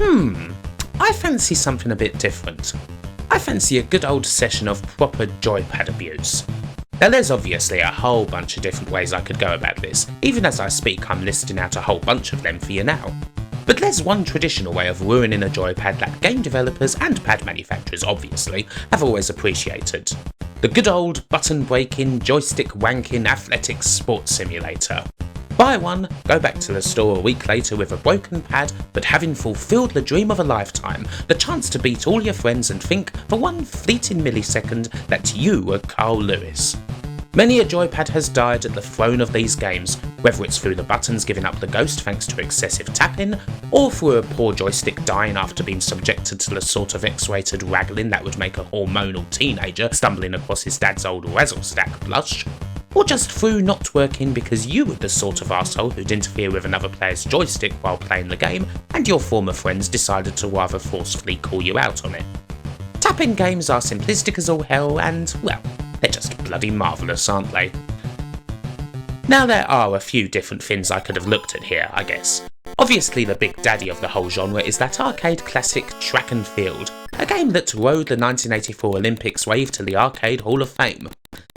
I fancy something a bit different. I fancy a good old session of proper joypad abuse. Now there's obviously a whole bunch of different ways I could go about this. Even as I speak, I'm listing out a whole bunch of them for you now. But there's one traditional way of ruining a joypad that game developers and pad manufacturers obviously have always appreciated. The good old button breaking, joystick wanking athletics sports simulator. Buy one, go back to the store a week later with a broken pad, but having fulfilled the dream of a lifetime, the chance to beat all your friends and think for one fleeting millisecond that you were Carl Lewis. Many a joypad has died at the throne of these games, whether it's through the buttons giving up the ghost thanks to excessive tapping, or through a poor joystick dying after being subjected to the sort of X-rated wraggling that would make a hormonal teenager stumbling across his dad's old razzle stack blush, or just through not working because you were the sort of arsehole who'd interfere with another player's joystick while playing the game and your former friends decided to rather forcefully call you out on it. Tapping games are simplistic as all hell and, well, they're just bloody marvellous, aren't they? Now there are a few different things I could have looked at here, I guess. Obviously the big daddy of the whole genre is that arcade classic Track and Field, a game that rode the 1984 Olympics wave to the Arcade Hall of Fame.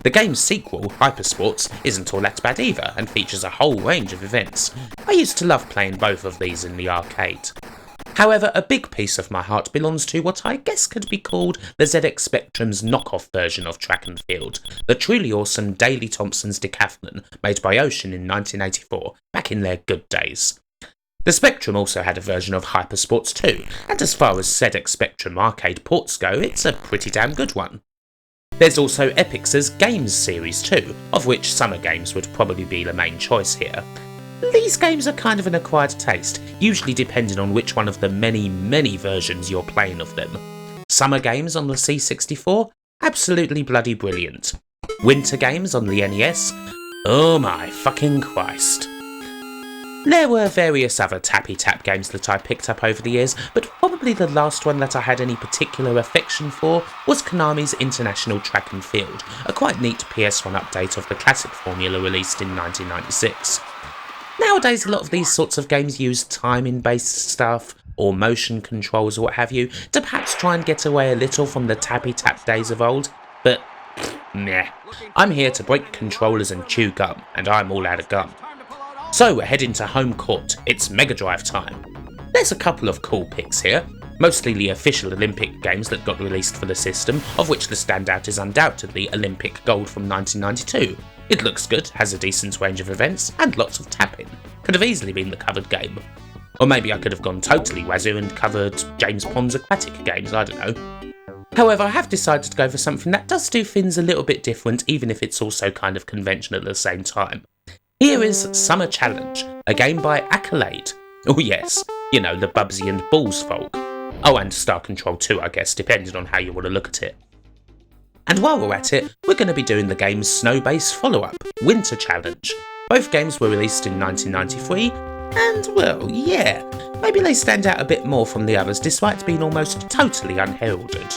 The game's sequel, Hypersports, isn't all that bad either and features a whole range of events. I used to love playing both of these in the arcade. However, a big piece of my heart belongs to what I guess could be called the ZX Spectrum's knockoff version of Track and Field, the truly awesome Daley Thompson's Decathlon, made by Ocean in 1984, back in their good days. The Spectrum also had a version of Hypersports too, and as far as ZX Spectrum arcade ports go, it's a pretty damn good one. There's also Epix's Games series too, of which Summer Games would probably be the main choice here. These games are kind of an acquired taste, usually depending on which one of the many versions you're playing of them. Summer Games on the C64? Absolutely bloody brilliant. Winter Games on the NES? Oh my fucking Christ. There were various other tappy tap games that I picked up over the years, but probably the last one that I had any particular affection for was Konami's International Track and Field, a quite neat PS1 update of the classic formula released in 1996. Nowadays, a lot of these sorts of games use timing-based stuff, or motion controls or what have you, to perhaps try and get away a little from the tappy tap days of old, but nah. I'm here to break controllers and chew gum, and I'm all out of gum. So we're heading to home court, it's Mega Drive time. There's a couple of cool picks here, mostly the official Olympic games that got released for the system, of which the standout is undoubtedly Olympic Gold from 1992. It looks good, has a decent range of events, and lots of tapping. Could have easily been the covered game. Or maybe I could have gone totally wazoo and covered James Pond's aquatic games, I don't know. However, I have decided to go for something that does do things a little bit different, even if it's also kind of conventional at the same time. Here is Summer Challenge, a game by Accolade. Oh yes, you know, the Bubsy and Balls folk. Oh, and Star Control 2, I guess, depending on how you want to look at it. And while we're at it, we're going to be doing the game's snow-based follow-up, Winter Challenge. Both games were released in 1993, and well, yeah, maybe they stand out a bit more from the others despite being almost totally unheralded.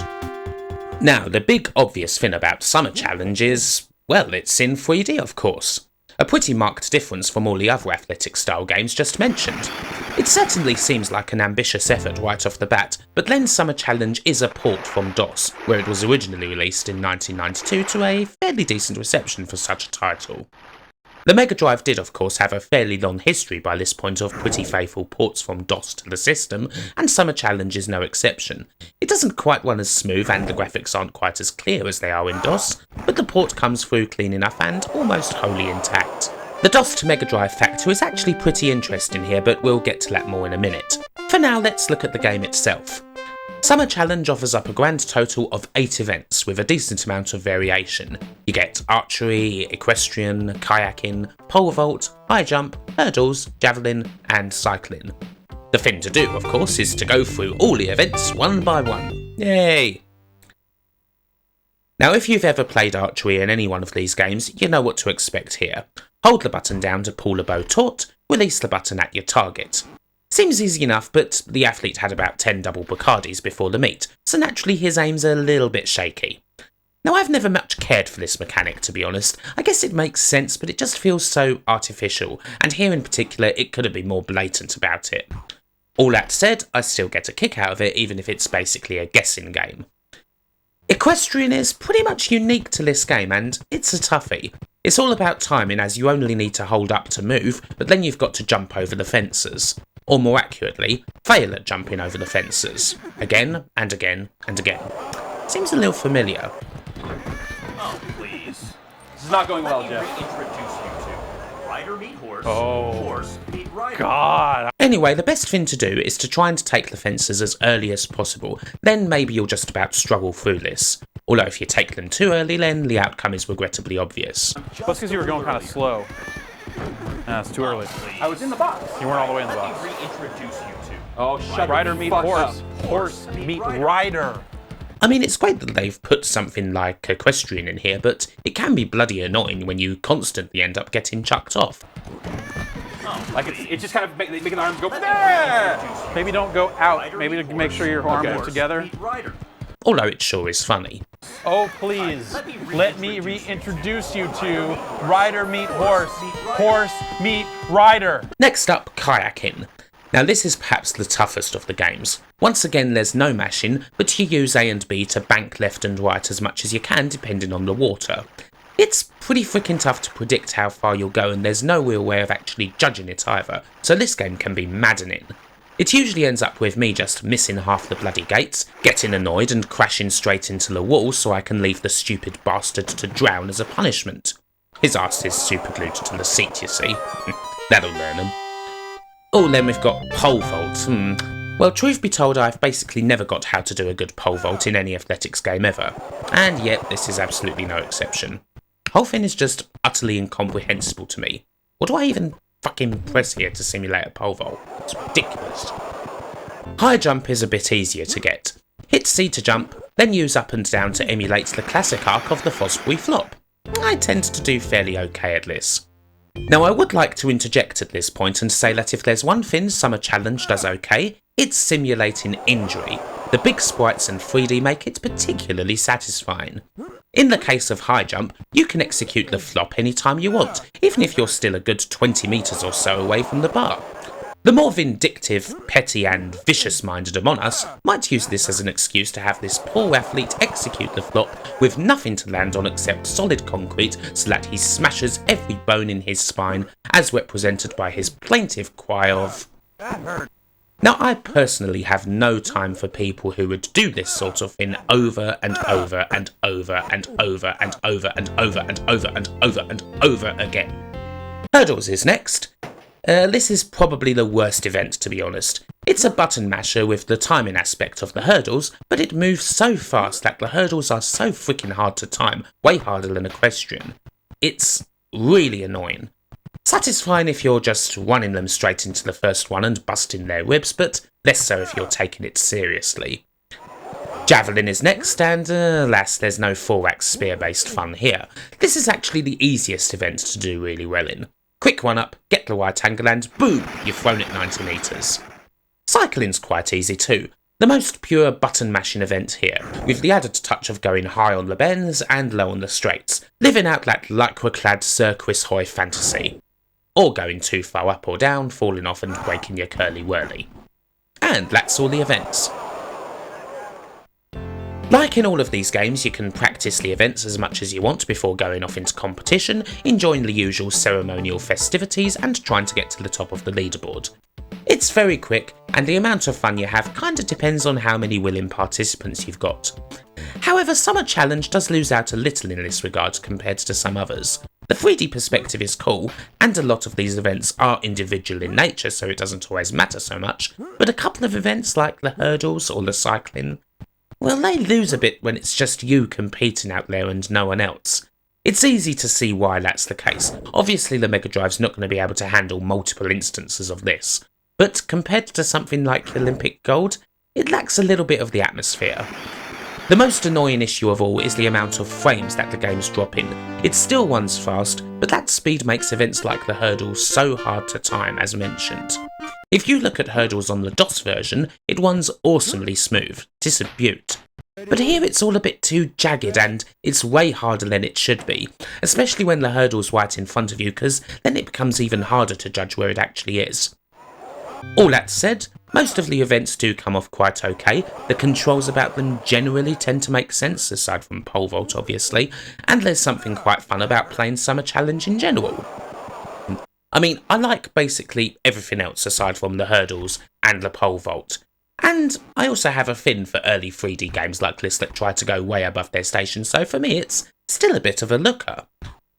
Now, the big obvious thing about Summer Challenge is, well, it's in 3D of course. A pretty marked difference from all the other athletic-style games just mentioned. It certainly seems like an ambitious effort right off the bat, but then Summer Challenge is a port from DOS, where it was originally released in 1992 to a fairly decent reception for such a title. The Mega Drive did of course have a fairly long history by this point of pretty faithful ports from DOS to the system, and Summer Challenge is no exception. It doesn't quite run as smooth and the graphics aren't quite as clear as they are in DOS, but the port comes through clean enough and almost wholly intact. The DOS to Mega Drive factor is actually pretty interesting here, but we'll get to that more in a minute. For now, let's look at the game itself. Summer Challenge offers up a grand total of 8 events with a decent amount of variation. You get archery, equestrian, kayaking, pole vault, high jump, hurdles, javelin and cycling. The thing to do, of course, is to go through all the events one by one. Yay! Now if you've ever played archery in any one of these games, you know what to expect here. Hold the button down to pull the bow taut, release the button at your target. Seems easy enough, but the athlete had about 10 double Bacardis before the meet, so naturally his aim's a little bit shaky. Now I've never much cared for this mechanic to be honest. I guess it makes sense, but it just feels so artificial, and here in particular it could have been more blatant about it. All that said, I still get a kick out of it even if it's basically a guessing game. Equestrian is pretty much unique to this game and it's a toughie. It's all about timing as you only need to hold up to move, but then you've got to jump over the fences. Or more accurately, fail at jumping over the fences. Again and again and again. Seems a little familiar. Oh, please. This is not going well, Jeff. Let me reintroduce you to rider meet horse, horse meet rider. God. Anyway, the best thing to do is to try and take the fences as early as possible, then maybe you'll just about struggle through this. Although if you take them too early, then the outcome is regrettably obvious. That's because you were going kind of slow. It's too early. I was in the box. You weren't all the way in the box. Let me reintroduce you to. Oh, shut Rider meet horse. Horse meet rider. I mean, it's great that they've put something like equestrian in here, but it can be bloody annoying when you constantly end up getting chucked off. Like it's just kind of making the arms go. Nah! Maybe don't go out. Maybe to make sure your arms are together. Although it sure is funny. Oh, please. Let me reintroduce you to rider meet horse. Horse meet rider. Next up, kayaking. Now this is perhaps the toughest of the games. Once again, there's no mashing, but you use A and B to bank left and right as much as you can depending on the water. It's pretty freaking tough to predict how far you'll go and there's no real way of actually judging it either, so this game can be maddening. It usually ends up with me just missing half the bloody gates, getting annoyed and crashing straight into the wall so I can leave the stupid bastard to drown as a punishment. His ass is super glued to the seat, you see. That'll learn him. Oh, then we've got pole vaults. Well, truth be told, I've basically never got how to do a good pole vault in any athletics game ever, and yet this is absolutely no exception. Whole thing is just utterly incomprehensible to me. What do I even fucking press here to simulate a pole vault? It's ridiculous. High jump is a bit easier to get. Hit C to jump, then use up and down to emulate the classic arc of the Fosbury flop. I tend to do fairly okay at this. Now I would like to interject at this point and say that if there's one thing Summer Challenge does okay, it's simulating injury. The big sprites and 3D make it particularly satisfying. In the case of high jump, you can execute the flop anytime you want, even if you're still a good 20 metres or so away from the bar. The more vindictive, petty and vicious-minded among us might use this as an excuse to have this poor athlete execute the flop with nothing to land on except solid concrete so that he smashes every bone in his spine as represented by his plaintive cry of "That hurt." Now I personally have no time for people who would do this sort of thing over and over and over and over and over and over and over and over and over again. Hurdles is next. This is probably the worst event, to be honest. It's a button masher with the timing aspect of the hurdles, but it moves so fast that the hurdles are so freaking hard to time, way harder than equestrian. It's really annoying. Satisfying if you're just running them straight into the first one and busting their ribs, but less so if you're taking it seriously. Javelin is next, and alas, there's no 4-axe spear-based fun here. This is actually the easiest event to do really well in. Quick one up, get the right angle and boom, you've thrown it 90 metres. Cycling's quite easy too. The most pure button mashing event here, with the added touch of going high on the bends and low on the straights, living out that lycra-clad Circus Hoy fantasy. Or going too far up or down, falling off and breaking your curly-whirly. And that's all the events. Like in all of these games, you can practice the events as much as you want before going off into competition, enjoying the usual ceremonial festivities and trying to get to the top of the leaderboard. It's very quick, and the amount of fun you have kinda depends on how many willing participants you've got. However, Summer Challenge does lose out a little in this regard compared to some others. The 3D perspective is cool, and a lot of these events are individual in nature, so it doesn't always matter so much, but a couple of events like the hurdles or the cycling, well, they lose a bit when it's just you competing out there and no one else. It's easy to see why that's the case. Obviously the Mega Drive's not going to be able to handle multiple instances of this, but compared to something like Olympic Gold, it lacks a little bit of the atmosphere. The most annoying issue of all is the amount of frames that the games drop in. It still runs fast, but that speed makes events like the hurdles so hard to time, as mentioned. If you look at hurdles on the DOS version, it runs awesomely smooth, 'tis a beaut. But here it's all a bit too jagged and it's way harder than it should be, especially when the hurdle's right in front of you, because then it becomes even harder to judge where it actually is. All that said, Most of the events do come off quite okay, the controls about them generally tend to make sense, aside from pole vault obviously, and there's something quite fun about playing Summer Challenge in general. I mean, I like basically everything else aside from the hurdles and the pole vault. And I also have a fin for early 3D games like this that try to go way above their station, so for me it's still a bit of a looker.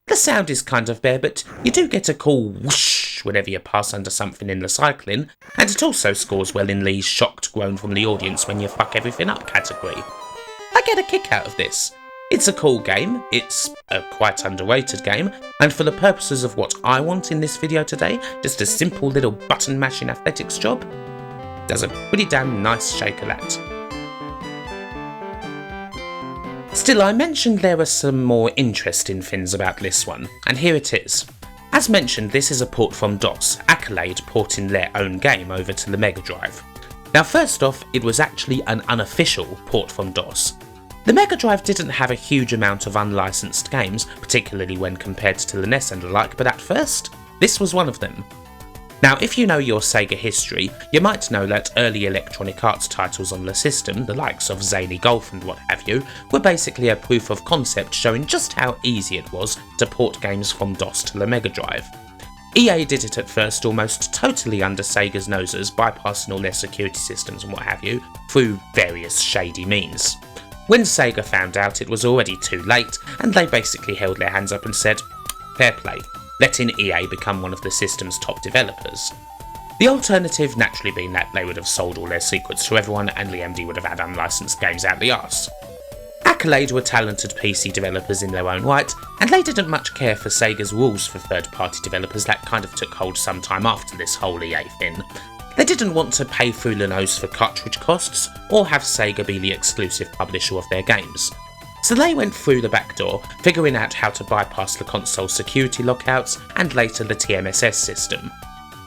The sound is kind of bare, but you do get a cool whoosh whenever you pass under something in the cycling, and it also scores well in the shocked groan from the audience when you fuck everything up category. I get a kick out of this. It's a cool game, it's a quite underrated game, and for the purposes of what I want in this video today, just a simple little button mashing athletics job, does a pretty damn nice shake of that. Still, I mentioned there were some more interesting things about this one, and here it is. As mentioned, this is a port from DOS, Accolade porting their own game over to the Mega Drive. Now first off, it was actually an unofficial port from DOS. The Mega Drive didn't have a huge amount of unlicensed games, particularly when compared to the NES and the like, but at first, this was one of them. Now, if you know your Sega history, you might know that early Electronic Arts titles on the system, the likes of Zany Golf and what have you, were basically a proof of concept showing just how easy it was to port games from DOS to the Mega Drive. EA did it at first almost totally under Sega's noses, bypassing all their security systems and what have you, through various shady means. When Sega found out, it was already too late, and they basically held their hands up and said, fair play, letting EA become one of the system's top developers. The alternative naturally being that they would have sold all their secrets to everyone and the MD would have had unlicensed games out the arse. Accolade were talented PC developers in their own right, and they didn't much care for Sega's rules for third-party developers that kind of took hold some time after this whole EA thing. They didn't want to pay through the nose for cartridge costs, or have Sega be the exclusive publisher of their games. So they went through the back door, figuring out how to bypass the console security lockouts and later the TMSS system.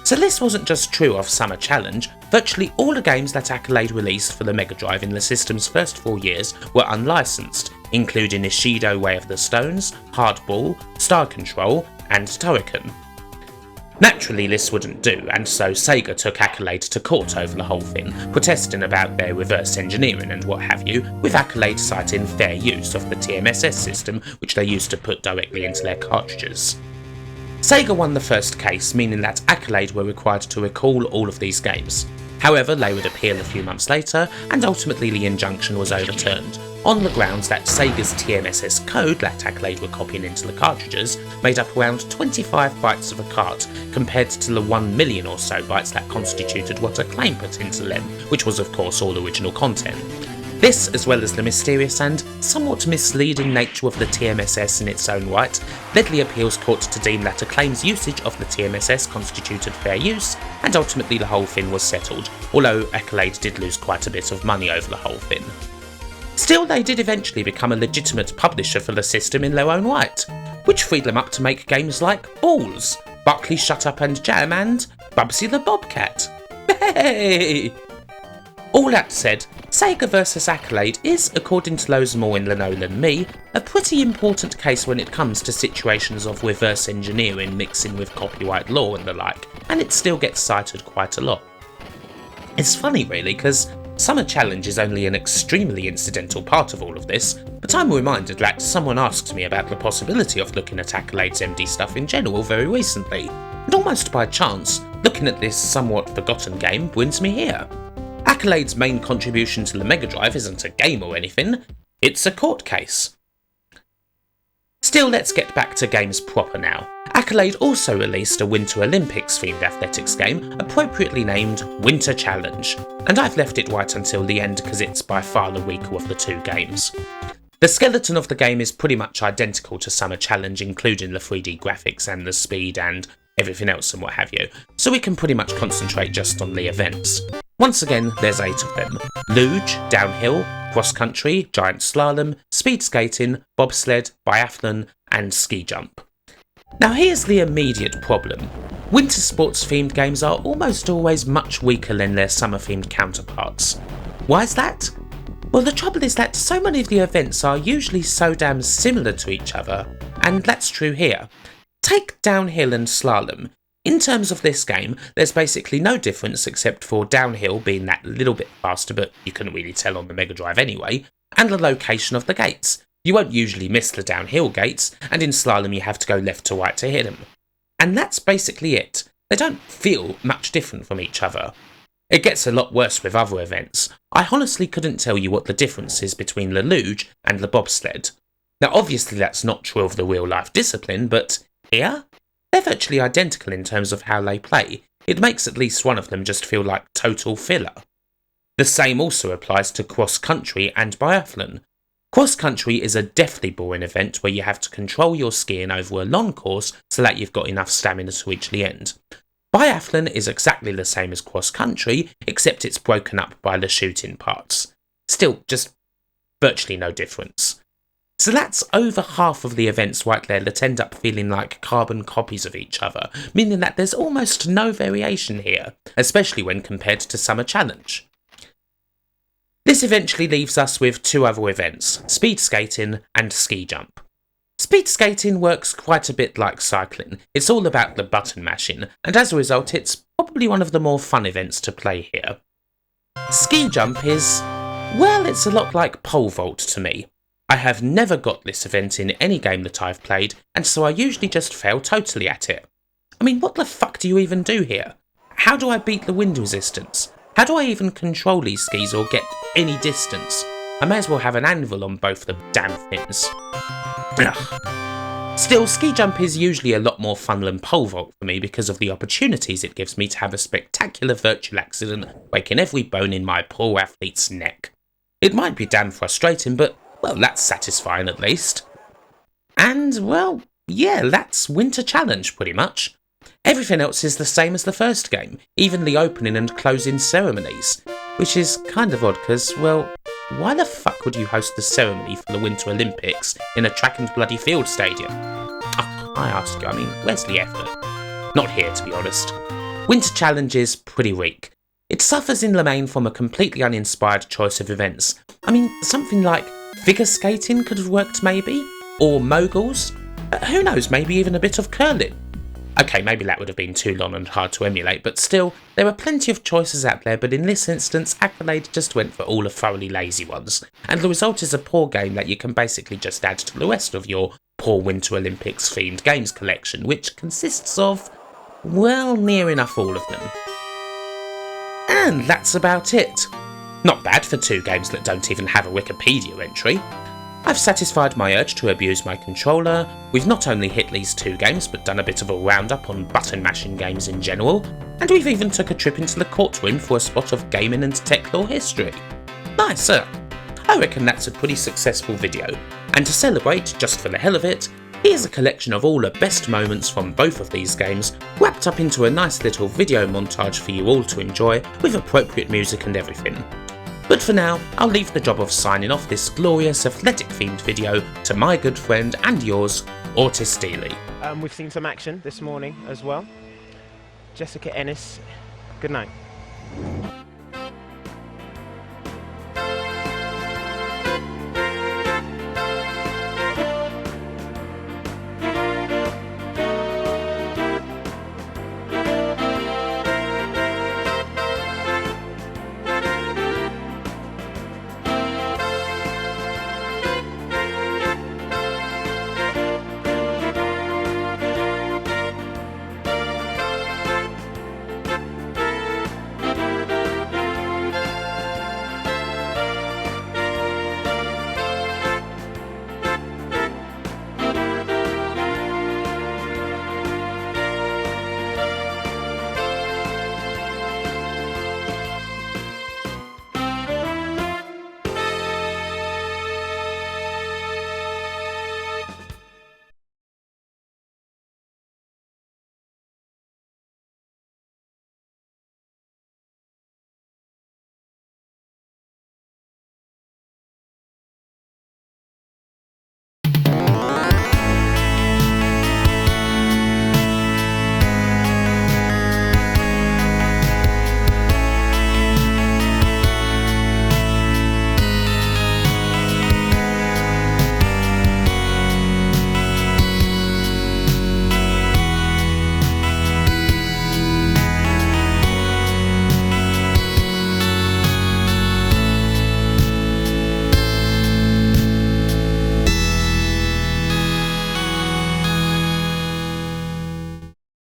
So this wasn't just true of Summer Challenge, virtually all the games that Accolade released for the Mega Drive in the system's first 4 years were unlicensed, including Ishido Way of the Stones, Hardball, Star Control, and Turrican. Naturally this wouldn't do, and so Sega took Accolade to court over the whole thing, protesting about their reverse engineering and what have you, with Accolade citing fair use of the TMSS system which they used to put directly into their cartridges. Sega won the first case, meaning that Accolade were required to recall all of these games. However, they would appeal a few months later, and ultimately the injunction was overturned, on the grounds that Sega's TMSS code that Accolade were copying into the cartridges made up around 25 bytes of a cart, compared to the 1 million or so bytes that constituted what Acclaim put into them, which was of course all original content. This, as well as the mysterious and somewhat misleading nature of the TMSS in its own right, led the appeals court to deem that Acclaim's usage of the TMSS constituted fair use, and ultimately the whole thing was settled, although Accolade did lose quite a bit of money over the whole thing. Still, they did eventually become a legitimate publisher for the system in their own right, which freed them up to make games like Balls, Buckley Shut Up and Jam, and Bubsy the Bobcat. Hey! All that said, Sega vs Accolade is, according to those more in the know than me, a pretty important case when it comes to situations of reverse engineering mixing with copyright law and the like, and it still gets cited quite a lot. It's funny really, because Summer Challenge is only an extremely incidental part of all of this, but I'm reminded that someone asked me about the possibility of looking at Accolade's MD stuff in general very recently, and almost by chance, looking at this somewhat forgotten game brings me here. Accolade's main contribution to the Mega Drive isn't a game or anything, it's a court case. Still, let's get back to games proper now. Accolade also released a Winter Olympics themed athletics game, appropriately named Winter Challenge, and I've left it right until the end because it's by far the weaker of the two games. The skeleton of the game is pretty much identical to Summer Challenge, including the 3D graphics and the speed and everything else and what have you, so we can pretty much concentrate just on the events. Once again, there's 8 of them: luge, downhill, cross-country, giant slalom, speed skating, bobsled, biathlon, and ski jump. Now here's the immediate problem. Winter sports themed games are almost always much weaker than their summer themed counterparts. Why is that? Well, the trouble is that so many of the events are usually so damn similar to each other, and that's true here. Take downhill and slalom. In terms of this game, there's basically no difference except for downhill being that little bit faster, but you couldn't really tell on the Mega Drive anyway, and the location of the gates. You won't usually miss the downhill gates, and in slalom you have to go left to right to hit them. And that's basically it. They don't feel much different from each other. It gets a lot worse with other events. I honestly couldn't tell you what the difference is between the luge and the bobsled. Now obviously that's not true of the real life discipline, but here? They're virtually identical in terms of how they play. It makes at least one of them just feel like total filler. The same also applies to cross-country and biathlon. Cross-country is a deathly boring event where you have to control your skiing over a long course so that you've got enough stamina to reach the end. Biathlon is exactly the same as cross-country, except it's broken up by the shooting parts. Still, just virtually no difference. So that's over half of the events right there that end up feeling like carbon copies of each other, meaning that there's almost no variation here, especially when compared to Summer Challenge. This eventually leaves us with two other events, speed skating and ski jump. Speed skating works quite a bit like cycling. It's all about the button mashing, and as a result it's probably one of the more fun events to play here. Ski jump is, well, it's a lot like pole vault to me. I have never got this event in any game that I've played, and so I usually just fail totally at it. I mean, what the fuck do you even do here? How do I beat the wind resistance? How do I even control these skis or get any distance? I may as well have an anvil on both the damn things. Ugh. Still, ski jump is usually a lot more fun than pole vault for me because of the opportunities it gives me to have a spectacular virtual accident breaking every bone in my poor athlete's neck. It might be damn frustrating, but, well, that's satisfying at least. And, well, yeah, that's Winter Challenge pretty much. Everything else is the same as the first game, even the opening and closing ceremonies. Which is kind of odd because, well, why the fuck would you host the ceremony for the Winter Olympics in a track and bloody field stadium? Oh, I ask you, I mean, where's the effort? Not here, to be honest. Winter Challenge is pretty weak. It suffers in the main from a completely uninspired choice of events. I mean, something like figure skating could have worked maybe? Or moguls? Who knows, maybe even a bit of curling. Okay, maybe that would have been too long and hard to emulate, but still, there are plenty of choices out there, but in this instance, Accolade just went for all the thoroughly lazy ones, and the result is a poor game that you can basically just add to the rest of your poor Winter Olympics themed games collection, which consists of, well, near enough all of them. And that's about it. Not bad for two games that don't even have a Wikipedia entry. I've satisfied my urge to abuse my controller. We've not only hit these two games, but done a bit of a roundup on button mashing games in general, and we've even took a trip into the courtroom for a spot of gaming and tech law history. Nice, I reckon that's a pretty successful video, and to celebrate, just for the hell of it, here's a collection of all the best moments from both of these games, wrapped up into a nice little video montage for you all to enjoy, with appropriate music and everything. But for now, I'll leave the job of signing off this glorious athletic-themed video to my good friend and yours, Ortis Steely. We've seen some action this morning as well. Jessica Ennis, good night.